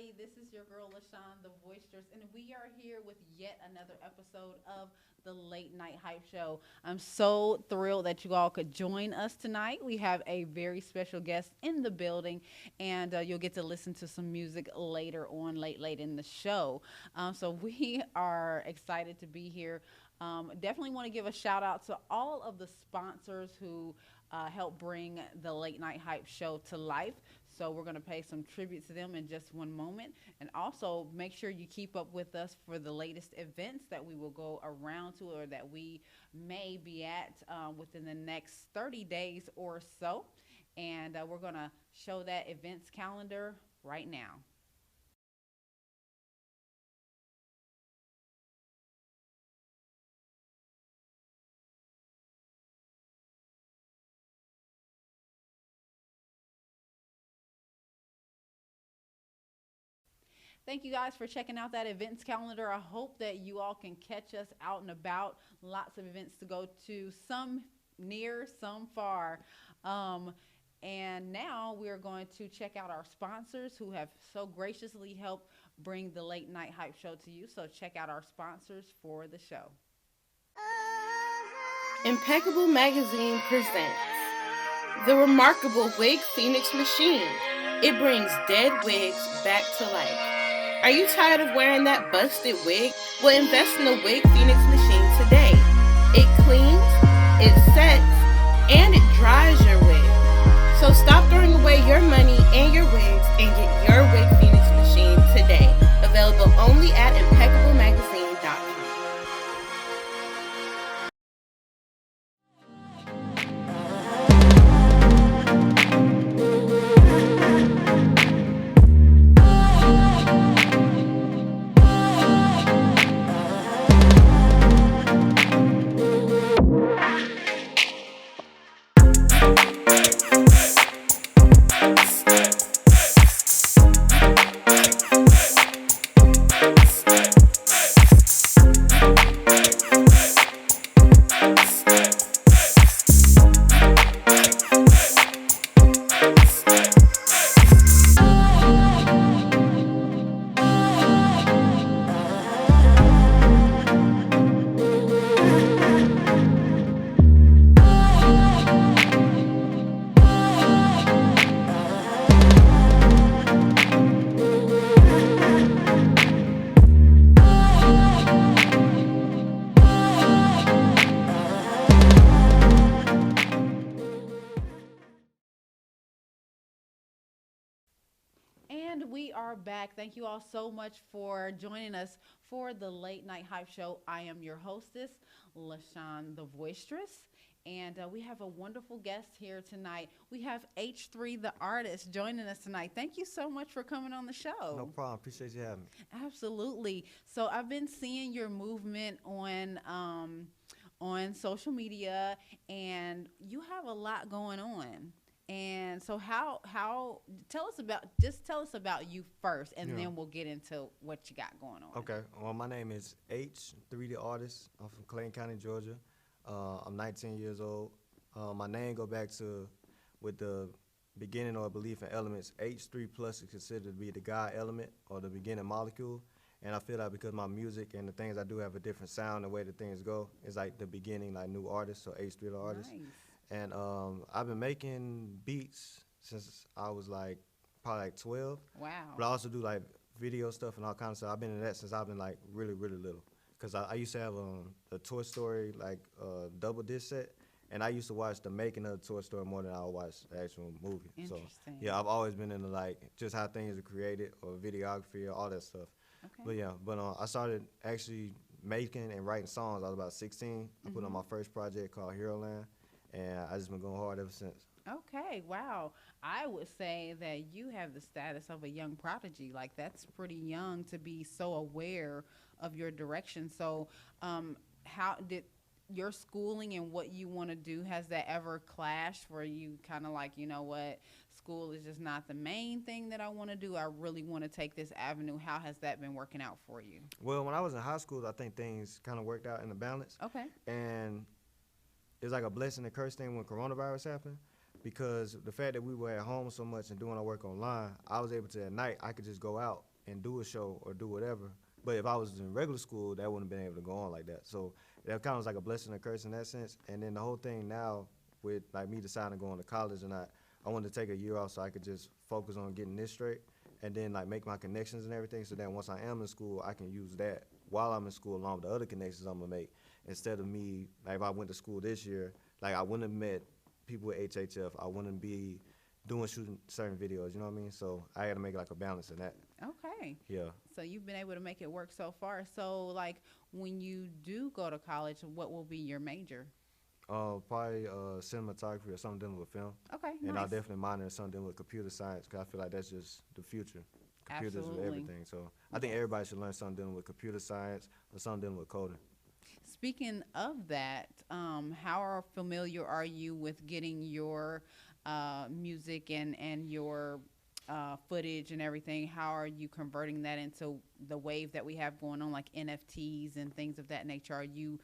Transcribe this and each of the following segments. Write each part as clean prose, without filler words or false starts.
everybody. This is your girl, LaShawn, the Voistress, and we are here with yet another episode of the Late Night Hype Show. I'm so thrilled that you all could join us tonight. We have a very special guest in the building, and you'll get to listen to some music later on, late in the show. So we are excited to be here. Definitely want to give a shout out to all of the sponsors who help bring the Late Night Hype Show to life. So we're going to pay some tribute to them in just one moment. And also make sure you keep up with us for the latest events that we will go around to or that we may be at within the next 30 days or so. And we're going to show that events calendar right now. Thank you guys for checking out that events calendar. I hope that you all can catch us out and about. Lots of events to go to, some near, some far. And now we're going to check out our sponsors who have so graciously helped bring the Late Night Hype Show to you. So check out our sponsors for the show. Impeccable Magazine presents the remarkable Wig Phoenix machine. It brings dead wigs back to life. Are you tired of wearing that busted wig? Well, invest in the Wig Phoenix machine today. It cleans, it sets, and it dries your wig. So stop throwing away your money and your wigs and get your Wig Phoenix machine today. Available only at impeccablemagazine.com. And we are back. Thank you all so much for joining us for the Late Night Hype Show. I am your hostess, LaShawn the Voistress. And we have a wonderful guest here tonight. We have H3 the Artist joining us tonight. Thank you so much for coming on the show. No problem. Appreciate you having me. Absolutely. So I've been seeing your movement on social media, and you have a lot going on. And so how tell us about you first, and then we'll get into what you got going on. Okay. Well, my name is H3THEARTIST. I'm from Clayton County, Georgia. I'm 19 years old. My name go back to with the beginning or belief in elements. H3 plus is considered to be the God element or the beginning molecule. And I feel like because my music and the things I do have a different sound, the way that things go, it's like the beginning, like new artist, so H3 the Artist. Nice. And I've been making beats since I was probably 12. Wow. But I also do like video stuff and all kinds of stuff. I've been in that since I've been like really little. Cause I used to have a Toy Story double disc set, and I used to watch the making of the Toy Story more than I would watch the actual movie. Interesting. So yeah, I've always been into just how things are created or videography or all that stuff. Okay. But I started actually making and writing songs. I was about 16. I put on my first project called Hero Land, and I just been going hard ever since. Okay, wow. I would say that you have the status of a young prodigy. Like, that's pretty young to be so aware of your direction. So, how did your schooling and what you want to do, has that ever clashed where you kind of like, you know what, school is just not the main thing that I want to do. I really want to take this avenue. How has that been working out for you? Well, when I was in high school, I think things kind of worked out in the balance. Okay. And it's like a blessing and curse thing when coronavirus happened, because the fact that we were at home so much and doing our work online, I was able to, at night, I could just go out and do a show or do whatever. But if I was in regular school, that wouldn't have been able to go on like that. So that kind of was like a blessing and a curse in that sense. And then the whole thing now with like me deciding to go on to college, and I wanted to take a year off so I could just focus on getting this straight and then like make my connections and everything. So then once I am in school, I can use that while I'm in school along with the other connections I'm gonna make. Instead of me, like if I went to school this year, like I wouldn't have met people with HHF. I wouldn't be shooting certain videos, you know what I mean? So I had to make like a balance in that. Okay. Yeah. So you've been able to make it work so far. So like when you do go to college, what will be your major? Probably cinematography or something dealing with film. Okay, And nice. I'll definitely minor in something dealing with computer science because I feel like that's just the future. Computers Absolutely. with everything. So I think everybody should learn something dealing with computer science or something dealing with coding. Speaking of that, how familiar are you with getting your music and your footage and everything? How are you converting that into the wave that we have going on, like NFTs and things of that nature? Are you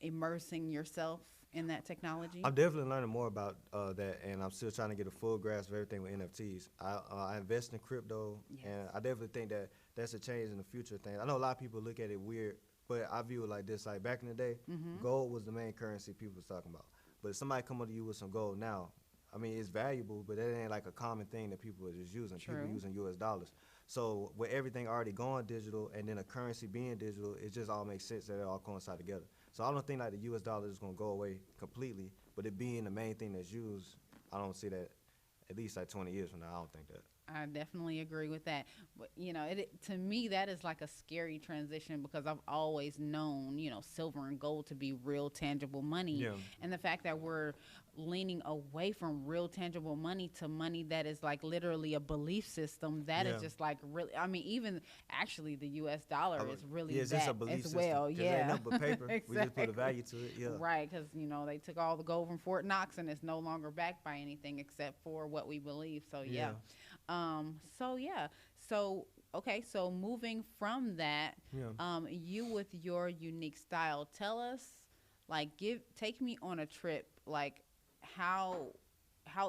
immersing yourself in that technology? I'm definitely learning more about that, and I'm still trying to get a full grasp of everything with NFTs. I invest in crypto, Yes. and I definitely think that that's a change in the future thing. I know a lot of people look at it weird, but I view it like this. Like back in the day, gold was the main currency people was talking about. But if somebody come up to you with some gold now, I mean, it's valuable, but that ain't like a common thing that people are just using. True. People using US dollars. So with everything already going digital and then a currency being digital, it just all makes sense that it all coincide together. So I don't think like the US dollar is gonna go away completely, but it being the main thing that's used, I don't see that at least like 20 years from now. I don't think that. I definitely agree with that. But, you know, to me, that is like a scary transition because I've always known, you know, silver and gold to be real tangible money. Yeah. And the fact that we're leaning away from real tangible money to money that is like literally a belief system, that is just like really, I mean, even actually the US dollar is really it's that just a belief as well. system, 'cause Yeah. it ain't nothing but paper. Exactly. We just put a value to it. Yeah. Right, because, you know, they took all the gold from Fort Knox and it's no longer backed by anything except for what we believe. So, yeah. So, okay, so moving from that, you with your unique style, tell us, like, take me on a trip, like, how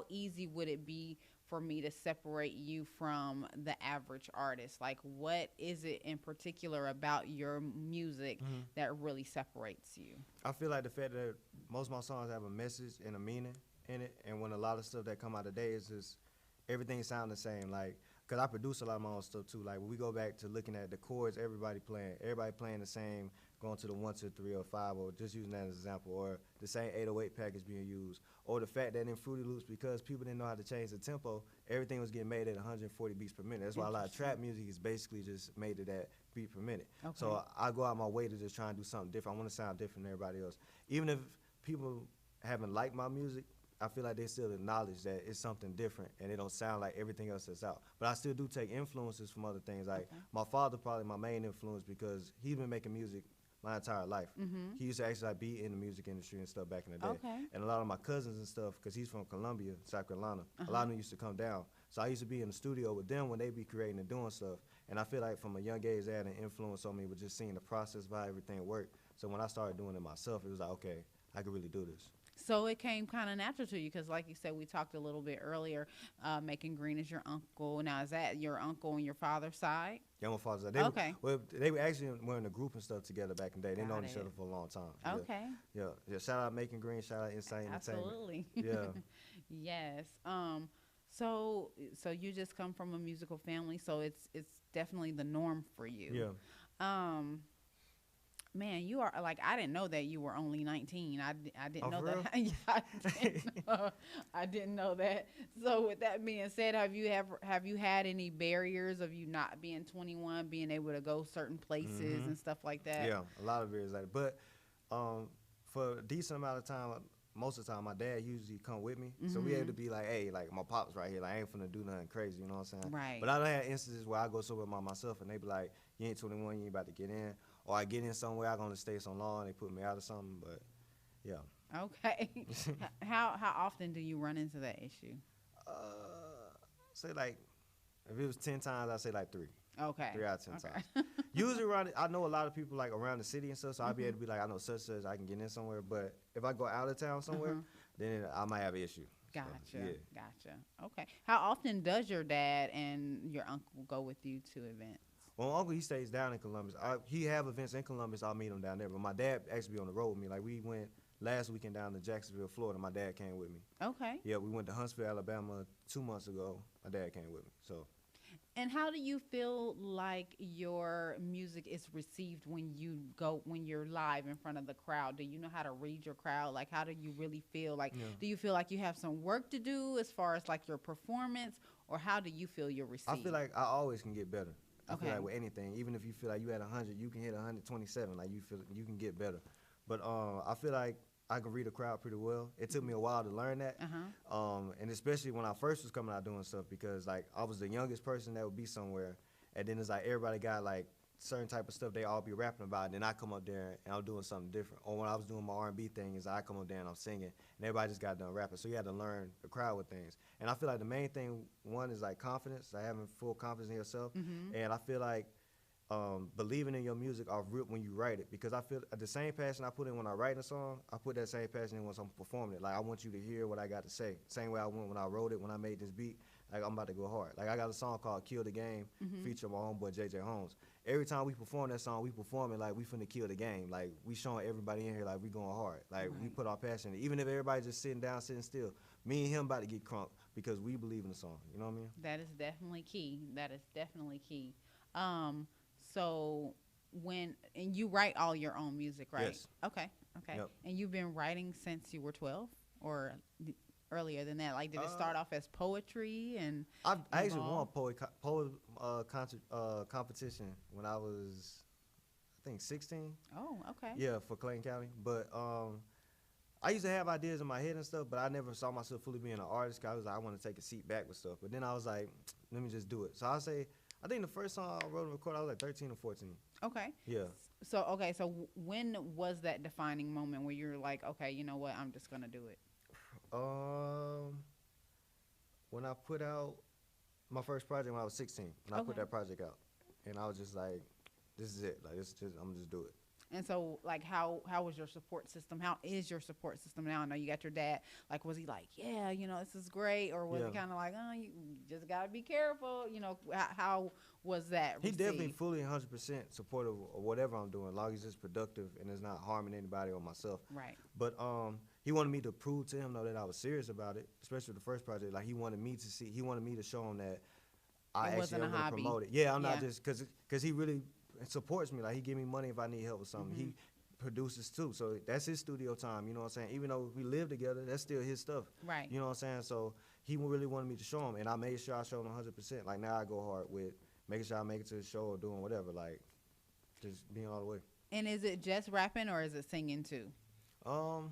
easy would it be for me to separate you from the average artist? Like, what is it in particular about your music that really separates you? I feel like the fact that most of my songs have a message and a meaning in it, and when a lot of stuff that come out today is just everything sound the same. Like, cause I produce a lot of my own stuff too. Like when we go back to looking at the chords, everybody playing the same, going to the 1 to 3 or 5, or just using that as an example, or the same 808 package being used, or the fact that in Fruity Loops, because people didn't know how to change the tempo, everything was getting made at 140 beats per minute. That's why a lot of trap music is basically just made to that beat per minute. Okay. So I go out my way to just try and do something different. I want to sound different than everybody else. Even if people haven't liked my music, I feel like they still acknowledge that it's something different and it don't sound like everything else that's out. But I still do take influences from other things. Like my father probably my main influence because he's been making music my entire life. He used to actually like, be in the music industry and stuff back in the day. Okay. And a lot of my cousins and stuff, because he's from Columbia, South Carolina, a lot of them used to come down. So I used to be in the studio with them when they be creating and doing stuff. And I feel like from a young age, they had an influence on me with just seeing the process of how everything worked. So when I started doing it myself, it was like, okay, I could really do this. So it came kind of natural to you because, like you said, we talked a little bit earlier, Making Green is your uncle. Now, is that your uncle on your father's side? Yeah, my father's side. They were actually in a group and stuff together back in the day. They known each other for a long time. Okay. Yeah. Shout out Making Green. Shout out Insane Entertainment. Absolutely. Yeah. Yes. So you just come from a musical family, so it's definitely the norm for you. Yeah. Man, you are like, I didn't know that you were only 19. I didn't know for that. Yeah, I didn't know that. So with that being said, have you had any barriers of you not being 21, being able to go certain places and stuff like that? Yeah, a lot of barriers like that. But for a decent amount of time, most of the time, my dad usually come with me. So we able to be like, hey, like my pops right here, like I ain't finna do nothing crazy, you know what I'm saying? Right. But I done had instances where I go somewhere by myself and they be like, you ain't 21, you ain't about to get in. Or I get in somewhere, I gonna stay so long, they put me out or something, but yeah. Okay. How often do you run into that issue? Say like, if it was 10 times, I'd say like 3. Okay. 3 out of 10 times. Usually around, I know a lot of people like around the city and stuff, so I'll be able to be like, I know such I can get in somewhere. But if I go out of town somewhere, then I might have an issue. Gotcha. So, yeah. Gotcha. Okay. How often does your dad and your uncle go with you to events? Well, my uncle, he stays down in Columbus. He have events in Columbus. I'll meet him down there. But my dad actually be on the road with me. Like, we went last weekend down to Jacksonville, Florida. My dad came with me. Okay. Yeah, we went to Huntsville, Alabama 2 months ago. My dad came with me. So. And how do you feel like your music is received when you're live in front of the crowd? Do you know how to read your crowd? Like, how do you really feel? Like, do you feel like you have some work to do as far as like your performance, or how do you feel you're received? I feel like I always can get better. I Okay. feel like with anything, even if you feel like you at 100, you can hit 127. Like, you feel you can get better. But I feel like I can read a crowd pretty well. It took me a while to learn that, and especially when I first was coming out doing stuff, because like I was the youngest person that would be somewhere, and then it's like everybody got like certain type of stuff they all be rapping about, and then I come up there and I'm doing something different. Or when I was doing my R&B thing, is I come up there and I'm singing, and everybody just got done rapping. So you had to learn the crowd with things. And I feel like the main thing, one, is like confidence, like having full confidence in yourself, and I feel like believing in your music off rip when you write it, because I feel the same passion I put in when I write a song, I put that same passion in once I'm performing it. Like, I want you to hear what I got to say. Same way I went when I wrote it, when I made this beat. Like, I'm about to go hard. Like, I got a song called Kill the Game, featuring my homeboy JJ Holmes. Every time we perform that song, we perform it like we finna kill the game. Like, we showing everybody in here like we going hard. Like, we put our passion in it. Even if everybody's just sitting down, sitting still, me and him about to get crunk because we believe in the song. You know what I mean? That is definitely key. That is definitely key. So and you write all your own music, right? Yes. Okay. Yep. And you've been writing since you were 12, or earlier than that? Like, did it start off as poetry? And I actually won a poet competition when I was, I think, 16. Oh, okay. Yeah, for Clayton County. But I used to have ideas in my head and stuff, but I never saw myself fully being an artist, because I was like, I want to take a seat back with stuff. But then I was like, let me just do it. So I think the first song I wrote and recorded, I was like 13 or 14. Okay. Yeah. So when was that defining moment where you're like, okay, you know what, I'm just gonna do it? When I put out my first project when I was 16, when I put that project out, and I was just like, this is it. Like, I'm gonna just do it. And so, like, how was your support system? How is your support system now? I know you got your dad. Like, was he like, yeah, you know, this is great? Or was he kind of like, oh, you just got to be careful? You know, how was that received? He definitely fully 100% supportive of whatever I'm doing, as long as it's productive and it's not harming anybody or myself. Right. But he wanted me to prove to him, though, that I was serious about it, especially the first project. Like, he wanted me to show him that I actually am going to promote it. Yeah, I'm not just, because he really supports me. Like, he give me money if I need help with something. He produces too, so that's his studio time, you know what I'm saying? Even though we live together, that's still his stuff. Right. You know what I'm saying? So he really wanted me to show him, and I made sure I showed him 100%. Like, now I go hard with making sure I make it to the show or doing whatever, like, just being all the way. And is it just rapping, or is it singing too? I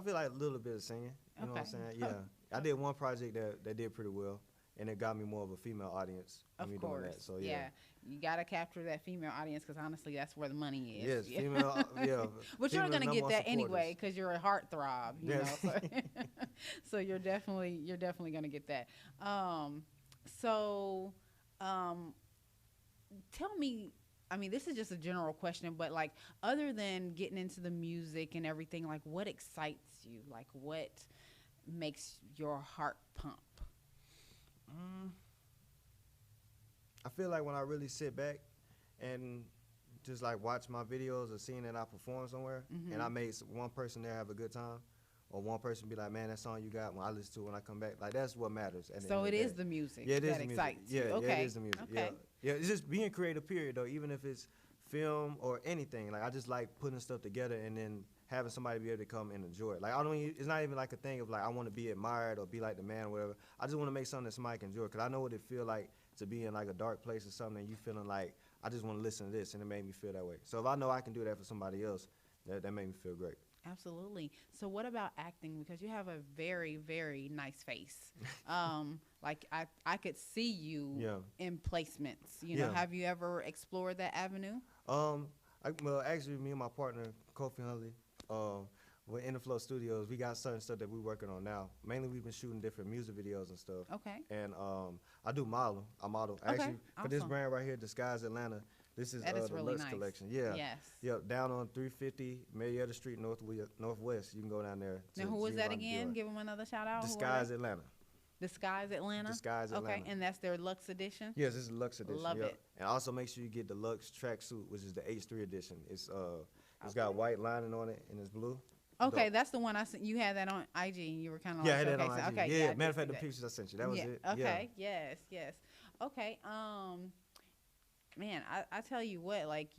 feel like a little bit of singing, you know what I'm saying? Yeah. I did one project that did pretty well, and it got me more of a female audience. Of me course. Doing that. So yeah, you gotta capture that female audience, because honestly, that's where the money is. Yes, female. Yeah. But you're gonna get that anyway, supporters. because you're a heartthrob. You know, so, so you're definitely gonna get that. Tell me. I mean, this is just a general question, but like, other than getting into the music and everything, like, what excites you? Like, what makes your heart pump? I feel like when I really sit back and just like watch my videos or seeing that I perform somewhere, and I made one person there have a good time, or one person be like, man, that song you got, when I listen to it when I come back, like, that's what matters. So it is the music that excites you. Yeah, it is the music. Okay. Yeah, it's just being creative, period, though, even if it's film or anything. Like, I just like putting stuff together and then having somebody be able to come and enjoy it. Like, it's not even like a thing of like, I want to be admired or be like the man or whatever. I just want to make something that somebody can enjoy, because I know what it feel like to be in like a dark place or something, and you feeling like, I just want to listen to this, and it made me feel that way. So if I know I can do that for somebody else, that made me feel great. Absolutely. So what about acting? Because you have a very, very nice face. Like, I could see you in placements. You know, have you ever explored that avenue? Well, actually, me and my partner, Kofi Huntley, we're in the Flow Studios. We got certain stuff that we're working on now. Mainly, we've been shooting different music videos and stuff. Okay. And I do model. I model. Okay. Actually, for this brand right here, Disguise Atlanta, this is the really Lux nice. collection. Yeah. Yes. Yep, down on 350 Marietta Street, Northwest. You can go down there. Now, who was that again? Give them another shout out. Disguise Atlanta. Disguise Atlanta. Disguise Atlanta. Okay, and that's their Luxe edition. Yes, it's a Luxe edition. Love it. And also make sure you get the Luxe tracksuit, which is the H3 edition. It's got white lining on it and it's blue. Okay, Dope. that's the one I sent. You had that on IG. And you were kind of Yeah, I like, had that okay, on IG. okay, Yeah, I matter of did fact, the see that. pictures I sent you, that was it. Okay, Yeah. yes. Okay, man, I tell you what, like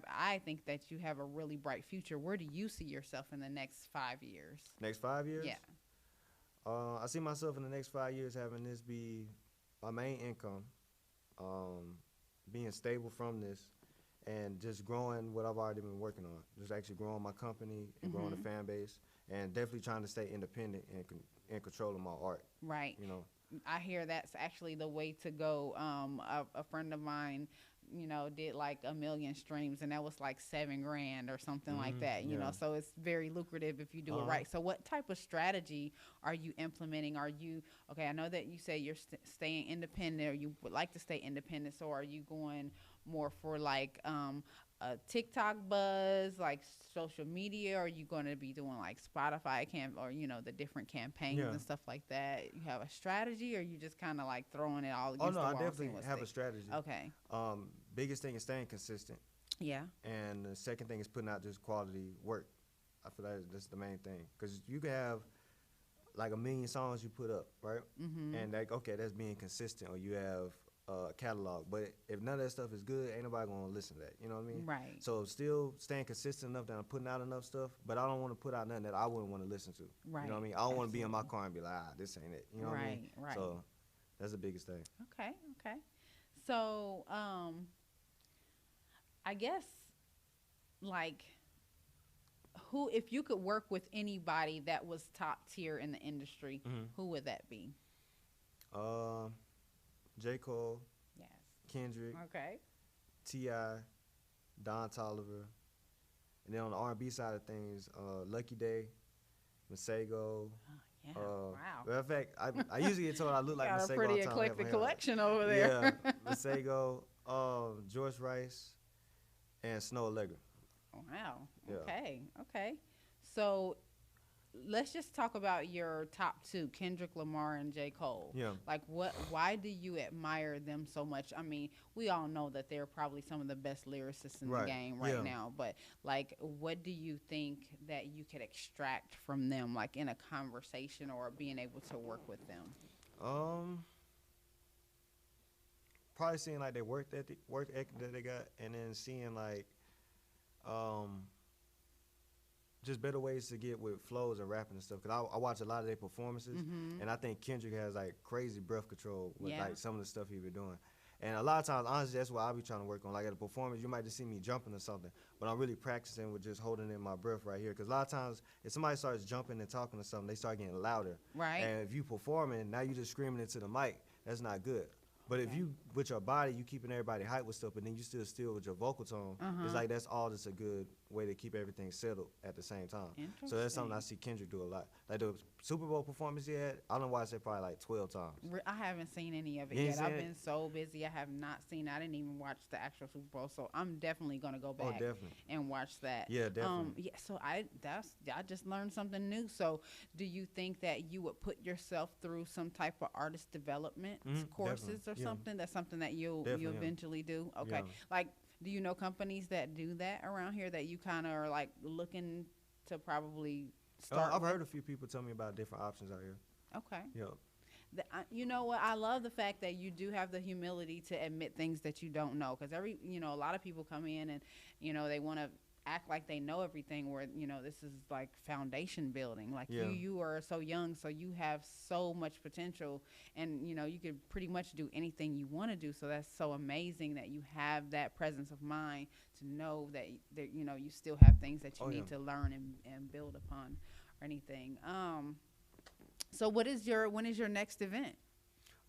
I think that you have a really bright future. Where do you see yourself in the next 5 years? Next 5 years? Yeah. I see myself in the next 5 years having this be my main income, being stable from this, and just growing what I've already been working on. Just actually growing my company and growing the fan base, and definitely trying to stay independent and in control of my art. Right. You know. I hear that's actually the way to go. A friend of mine, did like 1 million streams, and that was like $7,000 or something like that. You know, so it's very lucrative if you do it right. So, what type of strategy are you implementing? Are you okay? I know that you say you're staying independent, or you would like to stay independent. So, are you going more for like a TikTok buzz, like social media? Or are you going to be doing like Spotify or the different campaigns and stuff like that? You have a strategy, or you just kind of like throwing it all against the wall? I definitely have a strategy. Okay. Biggest thing is staying consistent. Yeah. And the second thing is putting out just quality work. I feel like that's the main thing, because you can have like 1 million songs you put up, right? And like, okay, that's being consistent, or you have catalog, but if none of that stuff is good, ain't nobody gonna listen to that. You know what I mean? Right. So still staying consistent enough that I'm putting out enough stuff, but I don't want to put out nothing that I wouldn't want to listen to. Right. You know what I mean? I don't want to be in my car and be like, this ain't it. You know what I mean? Right. So that's the biggest thing. Okay. So, I guess, like, if you could work with anybody that was top tier in the industry, who would that be? J. Cole, Yes. Kendrick, Okay. T.I., Don Toliver, and then on the R&B side of things, Lucky Day, Masego. Yeah. Wow. Wow. Matter of fact, I usually get told I look like Got Masego. a pretty eclectic collection over there. Yeah, Masego, George Rice, and Snow Allegra. Wow. Yeah. Okay. So let's just talk about your top two, Kendrick Lamar and J. Cole. Yeah. Like, why do you admire them so much? I mean, we all know that they're probably some of the best lyricists in the game right now, but like, what do you think that you could extract from them, like in a conversation or being able to work with them? Probably seeing like their work ethic that they got, and then seeing like just better ways to get with flows and rapping and stuff. Cause I watch a lot of their performances, and I think Kendrick has like crazy breath control with like some of the stuff he been doing. And a lot of times, honestly, that's what I'll be trying to work on. Like at a performance, you might just see me jumping or something, but I'm really practicing with just holding in my breath right here. Cause a lot of times, if somebody starts jumping and talking or something, they start getting louder. Right. And if you performing, now you just screaming into the mic. That's not good. But if you, with your body, you keeping everybody hyped with stuff, but then you still with your vocal tone, it's like that's all just a good way to keep everything settled at the same time. So that's something I see Kendrick do a lot. Like the Super Bowl performance he had, I don't watch it probably like 12 times. I haven't seen any of it yet. I've been so busy. I have not seen. I didn't even watch the actual Super Bowl, so I'm definitely gonna go back and watch that. Yeah, definitely. So I just learned something new. So do you think that you would put yourself through some type of artist development courses or something? That's something that you eventually do. Okay. Like, do you know companies that do that around here that you kind of are like looking to probably start? I've heard a few people tell me about different options out here. Okay. Yeah. You know what? I love the fact that you do have the humility to admit things that you don't know. Because a lot of people come in and, they want to act like they know everything, where, this is like foundation building. Like you are so young, so you have so much potential, and, you could pretty much do anything you want to do. So that's so amazing that you have that presence of mind to know that you still have things that you need to learn and build upon or anything. So when is your next event?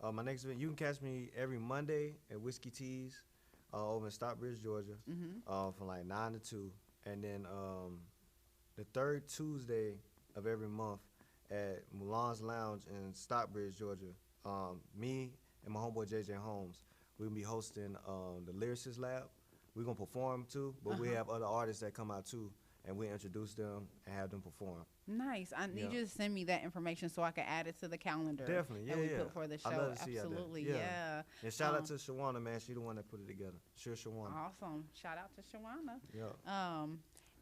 My next event, you can catch me every Monday at Whiskey Teas over in Stockbridge, Georgia, from like 9 to 2. And then the third Tuesday of every month at Mulan's Lounge in Stockbridge, Georgia, me and my homeboy JJ Holmes, we'll be hosting the Lyricist Lab. We're going to perform too, but we have other artists that come out too. and we introduce them and have them perform. Nice. I need you to send me that information so I can add it to the calendar. Definitely, that we put for the show. I'd love to see you out there. Absolutely, yeah. And shout out to Shawana, man. She the one that put it together. Sure, Shawana. Awesome. Shout out to Shawana. Yeah.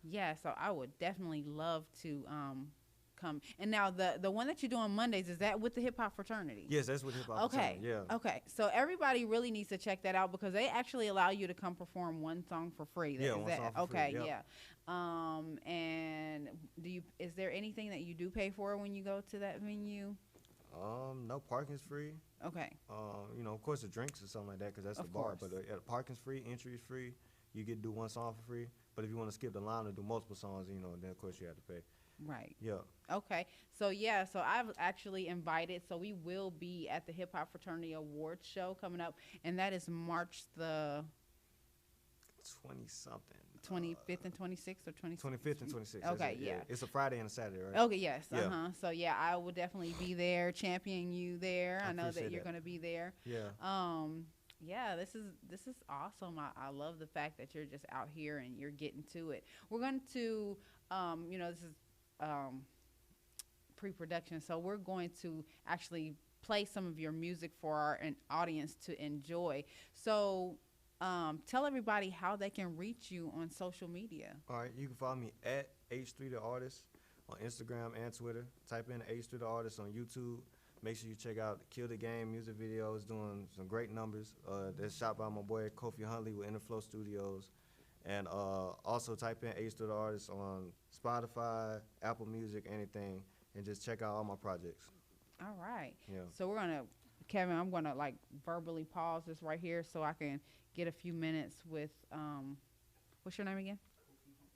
Yeah. So I would definitely love to come. And now the one that you do on Mondays, is that with the hip hop fraternity? Yes, that's with hip hop. Okay. Yeah. Okay. So everybody really needs to check that out because they actually allow you to come perform one song for free. Yeah, one song for free. Okay. Yep. Yeah. And is there anything that you do pay for when you go to that venue? No, parking's free. Okay. Of course the drinks or something like that because that's the bar. But parking's free, entry is free. You get to do one song for free. But if you want to skip the line and do multiple songs, then of course you have to pay. Right. Yeah. Okay. So I've actually invited. So we will be at the Hip Hop Fraternity Awards show coming up, and that is March the 20-something. 25th and 26th or 26th? 25th and 26th. Okay, yeah. It's a Friday and a Saturday, right? Okay, yes. Yeah. So I will definitely be there, championing you there. I know that you're going to be there. Yeah. Yeah, this is awesome. I love the fact that you're just out here and you're getting to it. We're going to, this is pre-production, so we're going to actually play some of your music for our audience to enjoy. So tell everybody how they can reach you on social media. All right, you can follow me at H3THEARTIST on Instagram and Twitter. Type in H3THEARTIST on YouTube. Make sure you check out Kill the Game music videos, doing some great numbers. That's shot by my boy Kofi Huntley with Interflow Studios. And also type in H3THEARTIST on Spotify, Apple Music, anything, and just check out all my projects. All right. Yeah. So Kevin, I'm gonna verbally pause this right here so I can get a few minutes with what's your name again?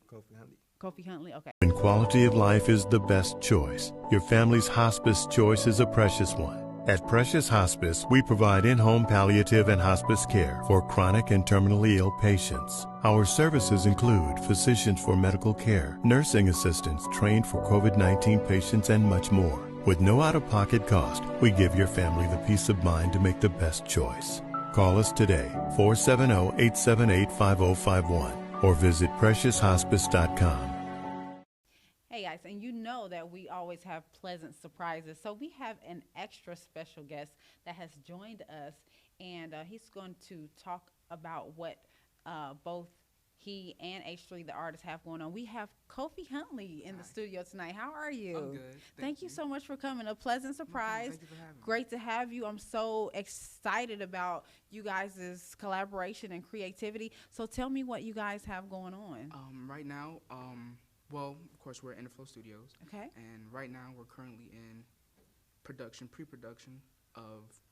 Kofi Huntley. Kofi Huntley. Okay. When quality of life is the best choice, your family's hospice choice is a precious one. At Precious Hospice, we provide in-home palliative and hospice care for chronic and terminally ill patients. Our services include physicians for medical care, nursing assistants trained for COVID-19 patients, and much more. With no out-of-pocket cost, we give your family the peace of mind to make the best choice. Call us today, 470-878-5051, or visit precioushospice.com. Hey guys, and you know that we always have pleasant surprises. So we have an extra special guest that has joined us, and he's going to talk about what both he and H3 the artist have going on. We have Kofi Huntley in the studio tonight. How are you? I'm good. Thank you so much for coming. A pleasant surprise. Thank you for having me. Great to have you. I'm so excited about you guys' collaboration and creativity. So tell me what you guys have going on. Right now, well, of course, we're at Interflow Studios. Okay. And right now, we're currently in pre-production of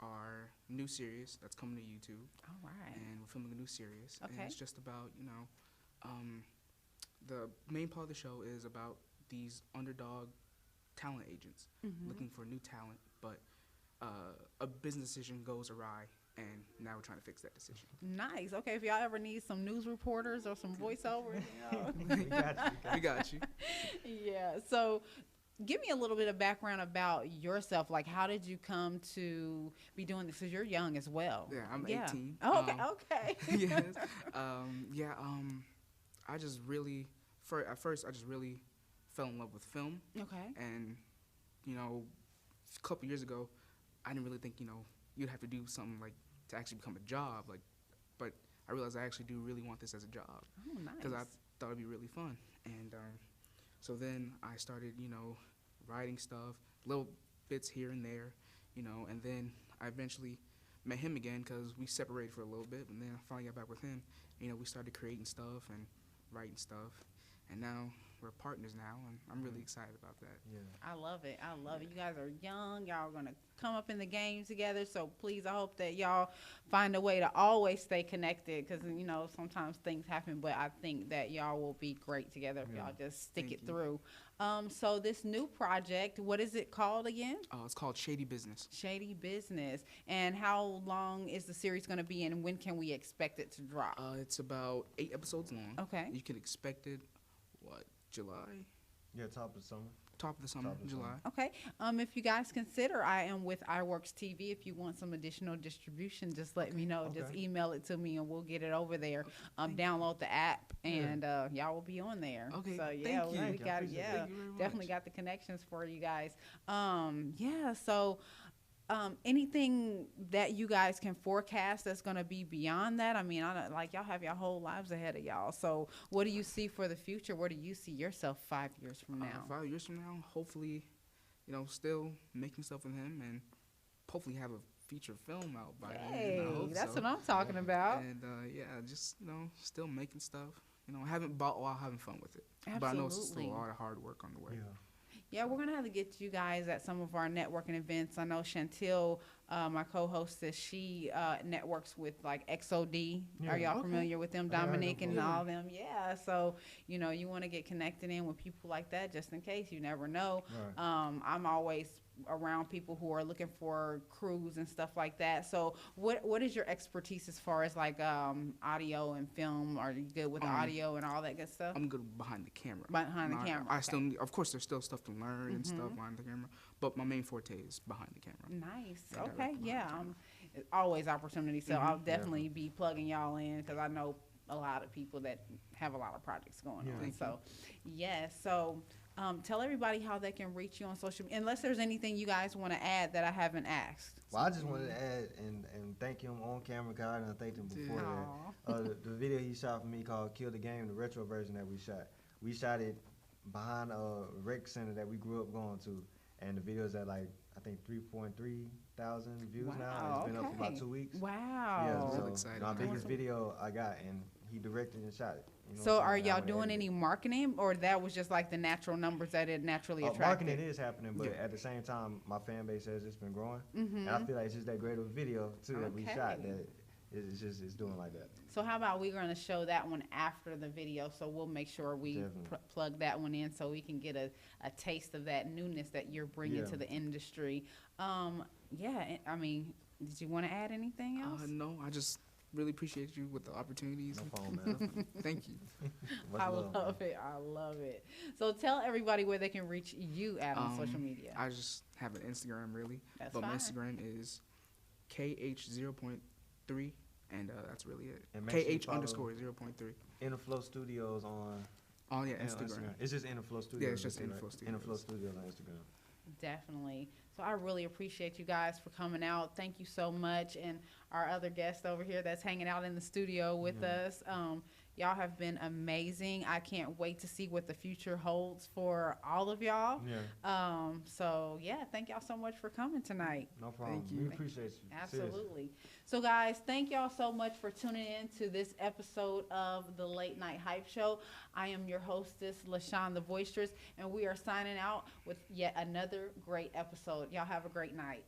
our new series that's coming to YouTube. All right. And we're filming a new series. Okay. And it's just about, the main part of the show is about these underdog talent agents looking for new talent, but a business decision goes awry, and now we're trying to fix that decision. Nice. Okay, if y'all ever need some news reporters or some voiceovers, We got you. Yeah. So give me a little bit of background about yourself. Like, how did you come to be doing this? Because you're young as well. Yeah, I'm 18. Oh, okay. Okay. Yes. I just really, at first, I just really fell in love with film. Okay. And, a couple years ago, I didn't really think, you'd have to do something like to actually become a job. But I realized I actually do really want this as a job. Oh, nice. Because I thought it'd be really fun. And so then I started, writing stuff, little bits here and there, and then I eventually met him again because we separated for a little bit, and then I finally got back with him. We started creating stuff and writing stuff, and now we're partners now, and I'm really excited about that. Yeah. I love it. I love it. You guys are young. Y'all are going to come up in the game together. So please, I hope that y'all find a way to always stay connected because, sometimes things happen. But I think that y'all will be great together if y'all just stick it through. So this new project, what is it called again? It's called Shady Business. Shady Business. And how long is the series going to be, and when can we expect it to drop? It's about 8 episodes long. Okay. You can expect it, July? Yeah, top of the summer. top of the summer, July. Okay. If you guys consider, I am with iWorks TV. If you want some additional distribution, just let me know. Just email it to me and we'll get it over there. Download the app and y'all will be on there. Okay. So yeah, we got it. Yeah, definitely got the connections for you guys. So anything that you guys can forecast that's going to be beyond that? I mean, y'all have your whole lives ahead of y'all. So what do you see for the future? Where do you see yourself 5 years from now? 5 years from now, hopefully, still making stuff with him and hopefully have a feature film out by then. That's what I'm talking about. And just, still making stuff. Having fun with it. Absolutely. But I know it's still a lot of hard work on the way. Yeah, we're going to have to get you guys at some of our networking events. I know Chantil, my co-hostess, she networks with like XOD. Are y'all familiar with them? Dominique and all them. Yeah, so, you want to get connected in with people like that just in case. You never know. Right. I'm always around people who are looking for crews and stuff like that. So what is your expertise as far as like audio and film? Are you good with audio and all that good stuff? I'm good behind the camera. I still need, of course, there's still stuff to learn and stuff behind the camera, but my main forte is behind the camera. Nice. Okay. Yeah. Always opportunity. So I'll definitely be plugging y'all in because I know a lot of people that have a lot of projects going on. So, So tell everybody how they can reach you on social media, unless there's anything you guys want to add that I haven't asked. Well, I just wanted to add and thank him on camera, God, and I thanked him before that. The video he shot for me called Kill the Game, the retro version that we shot it behind a rec center that we grew up going to, and the video's at like, I think 3.3 thousand views now. It's been up for about 2 weeks. Wow. Yeah, so excited. my biggest video I got, and he directed and shot it. So are y'all doing any marketing, or that was just like the natural numbers that it naturally attracted? Marketing is happening, but at the same time, my fan base says it's been growing, and I feel like it's just that great of a video too that we shot that it's doing like that. So how about we're going to show that one after the video, so we'll make sure we plug that one in so we can get a taste of that newness that you're bringing to the industry. I mean, did you want to add anything else? No, I just really appreciate you with the opportunities. No problem, man. Thank you. I love it. So tell everybody where they can reach you at on social media. I just have an Instagram, really. That's fine. My Instagram is KH0.3, and that's really it. KH_0.3. Interflow Studios on Instagram. It's just Interflow Studios. Yeah, it's just Interflow Studios. Interflow Studios on Instagram. Definitely. So I really appreciate you guys for coming out. Thank you so much. And our other guest over here that's hanging out in the studio with us. Y'all have been amazing. I can't wait to see what the future holds for all of y'all. Thank y'all so much for coming tonight. No problem. Thank you. We appreciate you. Absolutely. Seriously. So guys, thank y'all so much for tuning in to this episode of the Late Night Hype Show. I am your hostess, LaShawn the Voistress, and we are signing out with yet another great episode. Y'all have a great night.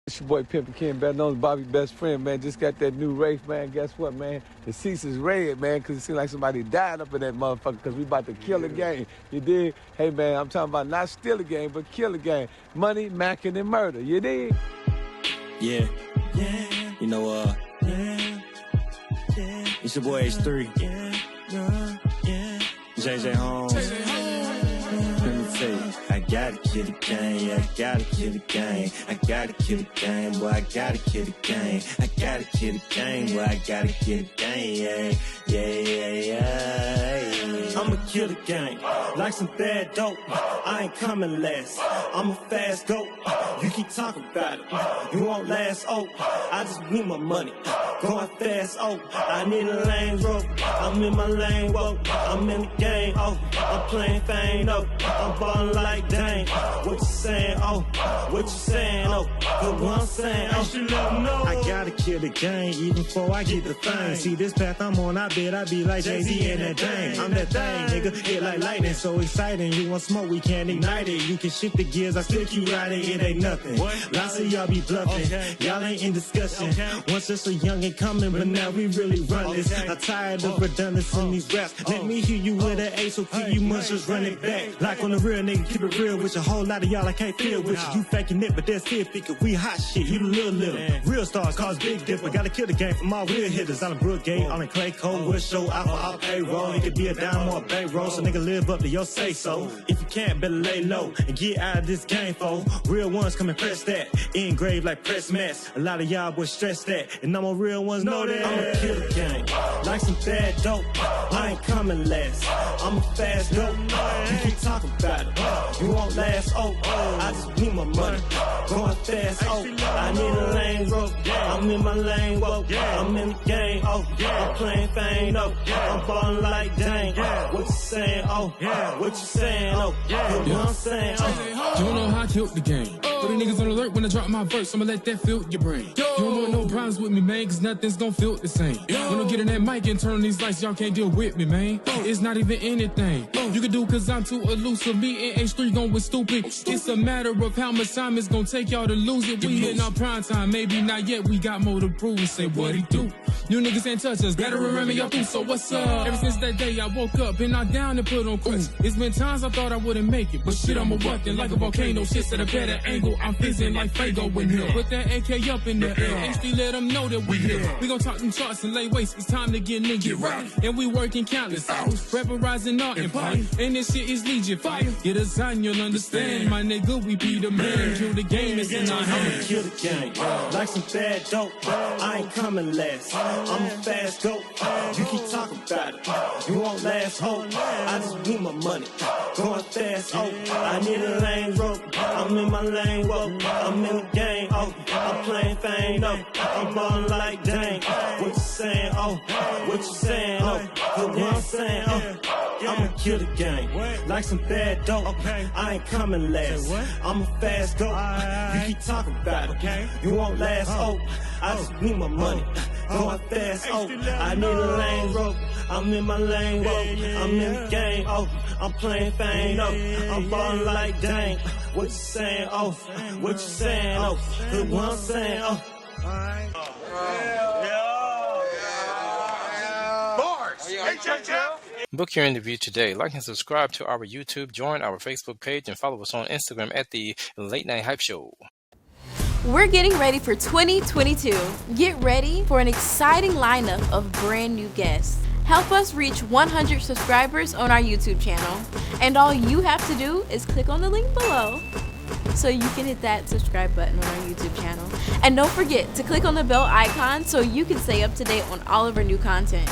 It's your boy Pimpin' Ken, better known as Bobby's best friend, man. Just got that new race, man. Guess what, man? The seats is red, man, because it seems like somebody died up in that motherfucker because we about to kill the game. You dig? Hey, man, I'm talking about not steal the game, but kill the game. Money, macking, and murder. You dig? Yeah. You know, it's your boy H3. JJ Holmes. Let me tell you, I gotta kill the game, yeah, I gotta kill the game. I gotta kill the game, boy, I gotta kill the game. I gotta kill the game, boy, I gotta kill the game, yeah. I'ma kill the game, like some bad dope. I ain't coming last, I'm a fast goat. You keep talking about it, you won't last, I just need my money, going fast, I need a lane rope. I'm in my lane, I'm in the game, I'm playing fame, I'm ballin' like dang. What you saying, what you saying, but what I'm saying, I gotta kill the game even before I get the fame. See this path I'm on, I bet I be like Jay-Z in that thing. I'm that thing, nigga, hit like lightning, so exciting. You want smoke, we can't ignite it. You can shift the gears, I still keep riding, it ain't nothing. Lots of y'all be bluffing, y'all ain't in discussion. Once just a youngin', ain't coming, but now we really run this. I'm tired of redundancy in these raps. Let me hear you with an A, so keep you must just run it back. Like on the real nigga, keep it real with you. A whole lot of y'all I can't feel with you. You faking it, but that's still thinking we hot shit. You the little. Real stars cause big difference. Gotta kill the game from all real hitters. On the Brookgate, on the Clay Code, we'll show out for our payroll. It could be a dime or a bankroll, so nigga live up to your say so. If you can't, better lay low and get out of this game, fo. Real ones come and press that. Engraved like press mats. A lot of y'all boys stress that. And I'm real ones know that. I'ma kill the game. Like some bad dope. I ain't coming last. I'm a fast dope. You keep talking about it. You won't last, I just need my money. Going fast, I need a lane rope. I'm in my lane, I'm in the game, I'm playing fame, I'm falling like dang. What you saying, what you saying, what I'm saying, You don't know how I killed the game. Put the niggas on alert when I drop my verse, I'ma let that fill your brain. You don't want no problems with me, man, cause nothing's gonna feel the same. When I get in that mic and turn on these lights, y'all can't deal with me, man. It's not even anything you can do cause I'm too elusive. Me and H3 going with stupid. It's a matter of how much time it's gonna take y'all to lose it. We hitting our prime time, maybe not yet, we got more to prove. Say what he do. You niggas ain't touch us, gotta remember y'all through, so what's up? Ever since that day I woke up, been knocked down and put on cruise. It's been times I thought I wouldn't make it, but shit, I'm erupting like a volcano. Shit's at a better angle, I'm fizzing like Fago in here. Put that AK up in the air, H3 let them know that we here. We gon' talk them charts and lay waste, it's time to get nigga right. And we working countless hours, rapperizing our empire. And this shit is legion fire. Get a sign, you'll understand, my nigga, we be the man. Kill the game, it's in our hands. I'ma kill the game, like some bad dope. I ain't coming last. I'm a fast dope. You keep talking about it. You won't last, I just need my money. Going fast, I need a lane rope. I'm in my lane, I'm in the game, I'm playing fame, I'm falling like dang. What you saying, what you saying, what I'm saying, I'ma kill the game, like some bad dope. I ain't coming last. I'm a fast dope. You keep talking about it. You won't last, I just need my money. Going fast, I need a lane rope. I'm in my lane, I'm in the game, I'm playing fame, I'm falling like dang. What you saying, what you saying, what I'm saying, Book your interview today. Like and subscribe to our YouTube, join our Facebook page, and follow us on Instagram at the Late Night Hype Show. We're getting ready for 2022. Get ready for an exciting lineup of brand new guests. Help us reach 100 subscribers on our YouTube channel. And all you have to do is click on the link below so you can hit that subscribe button on our YouTube channel. And don't forget to click on the bell icon so you can stay up to date on all of our new content.